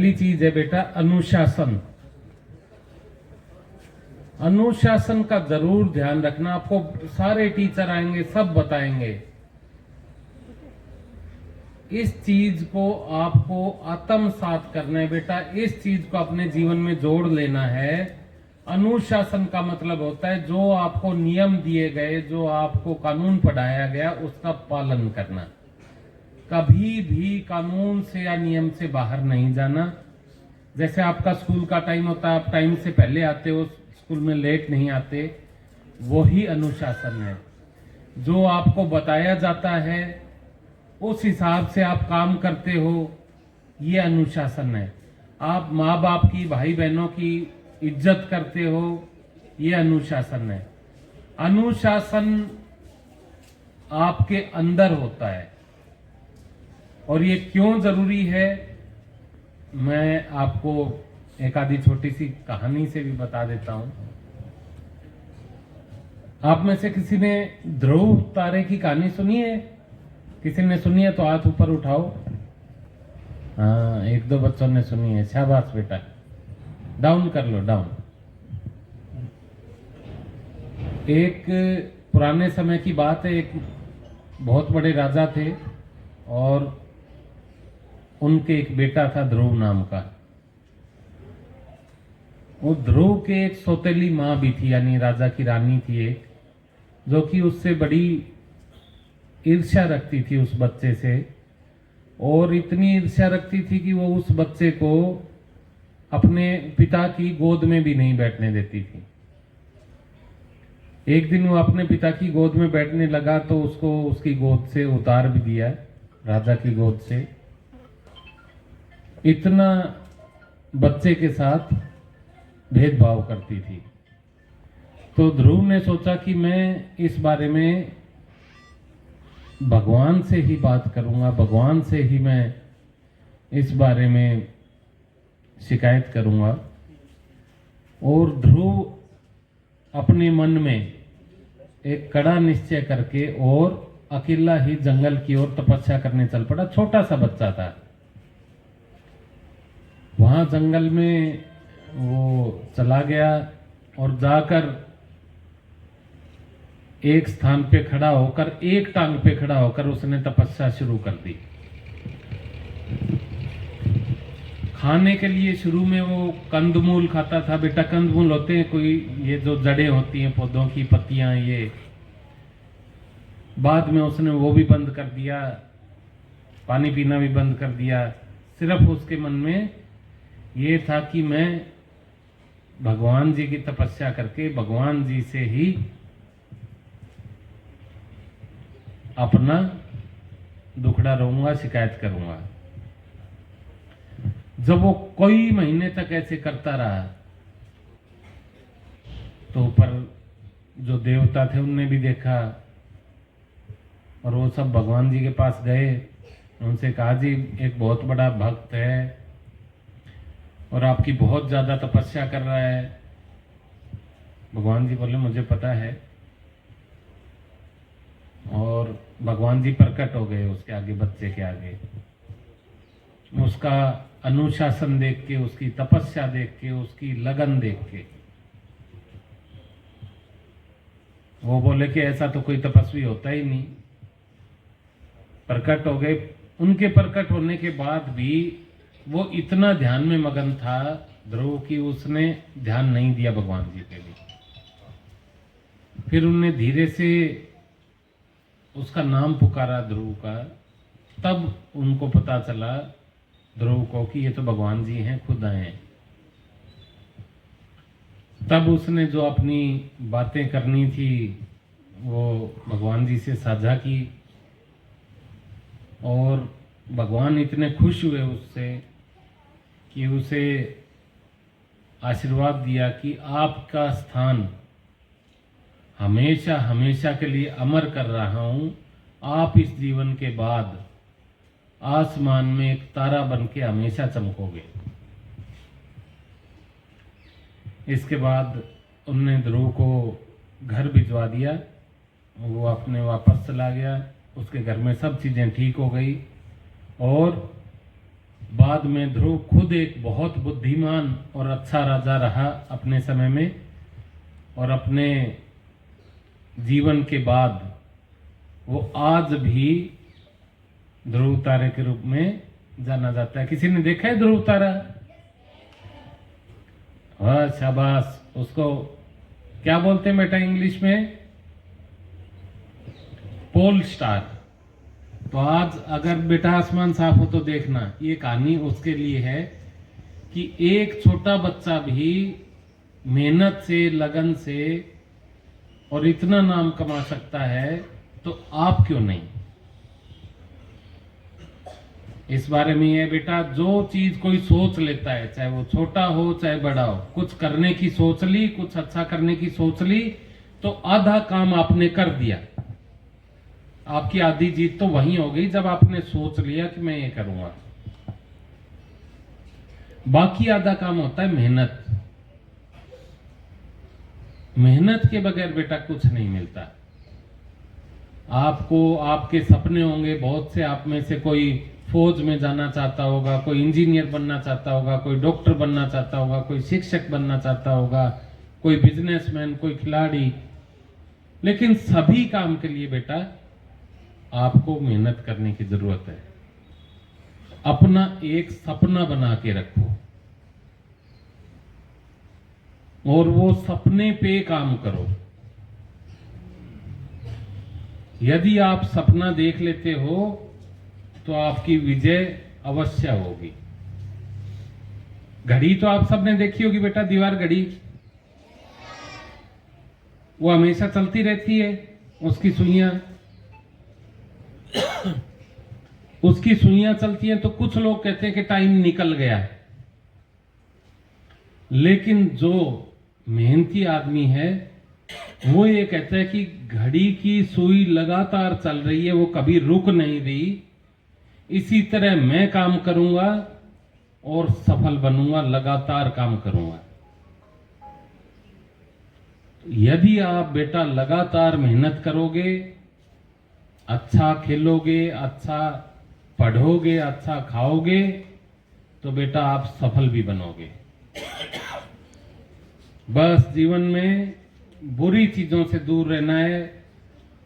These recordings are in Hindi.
पहली चीज है बेटा अनुशासन। अनुशासन का जरूर ध्यान रखना। आपको सारे टीचर आएंगे, सब बताएंगे। इस चीज को आपको आत्मसात करना है बेटा। इस चीज को अपने जीवन में जोड़ लेना है। अनुशासन का मतलब होता है जो आपको नियम दिए गए, जो आपको कानून पढ़ाया गया, उसका पालन करना। कभी भी कानून से या नियम से बाहर नहीं जाना। जैसे आपका स्कूल का टाइम होता है, आप टाइम से पहले आते हो, स्कूल में लेट नहीं आते, वही अनुशासन है। जो आपको बताया जाता है उस हिसाब से आप काम करते हो, ये अनुशासन है। आप माँ बाप की, भाई बहनों की इज्जत करते हो, ये अनुशासन है। अनुशासन आपके अंदर होता है। और ये क्यों जरूरी है, मैं आपको एक आधी छोटी सी कहानी से भी बता देता हूं। आप में से किसी ने ध्रुव तारे की कहानी सुनी है? किसी ने सुनी है तो हाथ ऊपर उठाओ। हाँ, एक दो बच्चों ने सुनी है, शाबाश बेटा। डाउन कर लो, डाउन। एक पुराने समय की बात है। एक बहुत बड़े राजा थे और उनके एक बेटा था ध्रुव नाम का। वो ध्रुव के एक सौतेली माँ भी थी, यानी राजा की रानी थी एक, जो कि उससे बड़ी ईर्ष्या रखती थी उस बच्चे से। और इतनी ईर्ष्या रखती थी कि वो उस बच्चे को अपने पिता की गोद में भी नहीं बैठने देती थी। एक दिन वो अपने पिता की गोद में बैठने लगा तो उसको उसकी गोद से उतार भी दिया, राजा की गोद से। इतना बच्चे के साथ भेदभाव करती थी। तो ध्रुव ने सोचा कि मैं इस बारे में भगवान से ही बात करूंगा, भगवान से ही मैं इस बारे में शिकायत करूंगा। और ध्रुव अपने मन में एक कड़ा निश्चय करके और अकेला ही जंगल की ओर तपस्या करने चल पड़ा। छोटा सा बच्चा था। वहां जंगल में वो चला गया और जाकर एक स्थान पे खड़ा होकर, एक टांग पे खड़ा होकर उसने तपस्या शुरू कर दी। खाने के लिए शुरू में वो कंदमूल खाता था। बेटा, कंदमूल होते हैं कोई, ये जो जड़ें होती हैं पौधों की, पत्तियां, ये। बाद में उसने वो भी बंद कर दिया, पानी पीना भी बंद कर दिया। सिर्फ उसके मन में ये था कि मैं भगवान जी की तपस्या करके भगवान जी से ही अपना दुखड़ा रहूंगा, शिकायत करूंगा। जब वो कई महीने तक ऐसे करता रहा तो ऊपर जो देवता थे उनने भी देखा और वो सब भगवान जी के पास गए। उनसे कहा, जी एक बहुत बड़ा भक्त है और आपकी बहुत ज्यादा तपस्या कर रहा है। भगवान जी बोले, मुझे पता है। और भगवान जी प्रकट हो गए उसके आगे, बच्चे के आगे। उसका अनुशासन देख के, उसकी तपस्या देख के, उसकी लगन देख के वो बोले कि ऐसा तो कोई तपस्वी होता ही नहीं। प्रकट हो गए। उनके प्रकट होने के बाद भी वो इतना ध्यान में मगन था ध्रुव की उसने ध्यान नहीं दिया भगवान जी पे भी। फिर उनने धीरे से उसका नाम पुकारा ध्रुव का। तब उनको पता चला ध्रुव को कि ये तो भगवान जी हैं, खुद आए हैं। तब उसने जो अपनी बातें करनी थी वो भगवान जी से साझा की और भगवान इतने खुश हुए उससे कि उसे आशीर्वाद दिया कि आपका स्थान हमेशा हमेशा के लिए अमर कर रहा हूं। आप इस जीवन के बाद आसमान में एक तारा बन के हमेशा चमकोगे। इसके बाद उनने ध्रुव को घर भिजवा दिया। वो अपने वापस चला गया। उसके घर में सब चीजें ठीक हो गई और बाद में ध्रुव खुद एक बहुत बुद्धिमान और अच्छा राजा रहा अपने समय में, और अपने जीवन के बाद वो आज भी ध्रुव तारे के रूप में जाना जाता है। किसी ने देखा है ध्रुव तारा? वाह शाबाश। उसको क्या बोलते हैं बेटा इंग्लिश में? Pole star. तो आज अगर बेटा आसमान साफ हो तो देखना, ये कहानी उसके लिए है कि एक छोटा बच्चा भी मेहनत से, लगन से और इतना नाम कमा सकता है, तो आप क्यों नहीं? इस बारे में ये बेटा, जो चीज कोई सोच लेता है, चाहे वो छोटा हो चाहे बड़ा हो, कुछ करने की सोच ली, कुछ अच्छा करने की सोच ली, तो आधा काम आपने कर दिया। आपकी आधी जीत तो वहीं हो गई जब आपने सोच लिया कि मैं ये करूंगा। बाकी आधा काम होता है मेहनत। मेहनत के बगैर बेटा कुछ नहीं मिलता। आपको आपके सपने होंगे बहुत से, आप में से कोई फौज में जाना चाहता होगा, कोई इंजीनियर बनना चाहता होगा, कोई डॉक्टर बनना चाहता होगा, कोई शिक्षक बनना चाहता होगा, कोई बिजनेसमैन, कोई खिलाड़ी। लेकिन सभी काम के लिए बेटा आपको मेहनत करने की जरूरत है। अपना एक सपना बना के रखो और वो सपने पे काम करो। यदि आप सपना देख लेते हो तो आपकी विजय अवश्य होगी। घड़ी तो आप सबने देखी होगी बेटा, दीवार घड़ी, वो हमेशा चलती रहती है। उसकी सुइयां चलती हैं तो कुछ लोग कहते हैं कि टाइम निकल गया है, लेकिन जो मेहनती आदमी है वो ये कहता है कि घड़ी की सुई लगातार चल रही है, वो कभी रुक नहीं रही। इसी तरह मैं काम करूंगा और सफल बनूंगा, लगातार काम करूंगा। यदि आप बेटा लगातार मेहनत करोगे, अच्छा खेलोगे, अच्छा पढ़ोगे, अच्छा खाओगे, तो बेटा आप सफल भी बनोगे। बस जीवन में बुरी चीजों से दूर रहना है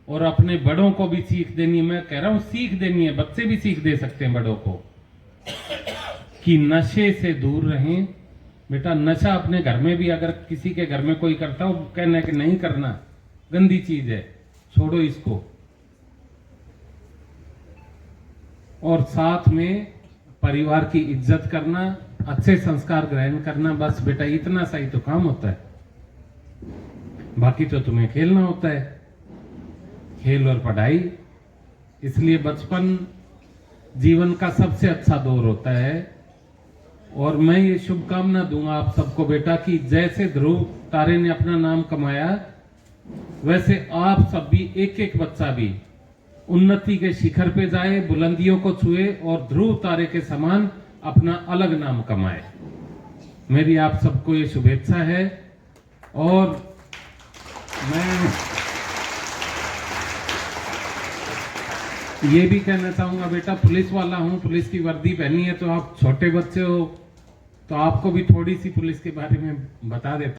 और अपने बड़ों को भी सीख देनी है। मैं कह रहा हूं सीख देनी है, बच्चे भी सीख दे सकते हैं बड़ों को कि नशे से दूर रहें। बेटा नशा अपने घर में भी अगर किसी के घर में कोई करता हो, कहना है कि नहीं करना, गंदी चीज है, छोड़ो इसको। और साथ में परिवार की इज्जत करना, अच्छे संस्कार ग्रहण करना, बस बेटा इतना सा ही तो काम होता है। बाकी तो तुम्हें खेलना होता है, खेल और पढ़ाई। इसलिए बचपन जीवन का सबसे अच्छा दौर होता है। और मैं ये शुभकामना दूंगा आप सबको बेटा कि जैसे ध्रुव तारे ने अपना नाम कमाया, वैसे आप सब भी, एक एक बच्चा भी उन्नति के शिखर पे जाए, बुलंदियों को छुए और ध्रुव तारे के समान अपना अलग नाम कमाए। मेरी आप सबको ये शुभेच्छा है। और मैं ये भी कहना चाहूंगा बेटा, पुलिस वाला हूं, पुलिस की वर्दी पहनी है, तो आप छोटे बच्चे हो तो आपको भी थोड़ी सी पुलिस के बारे में बता देता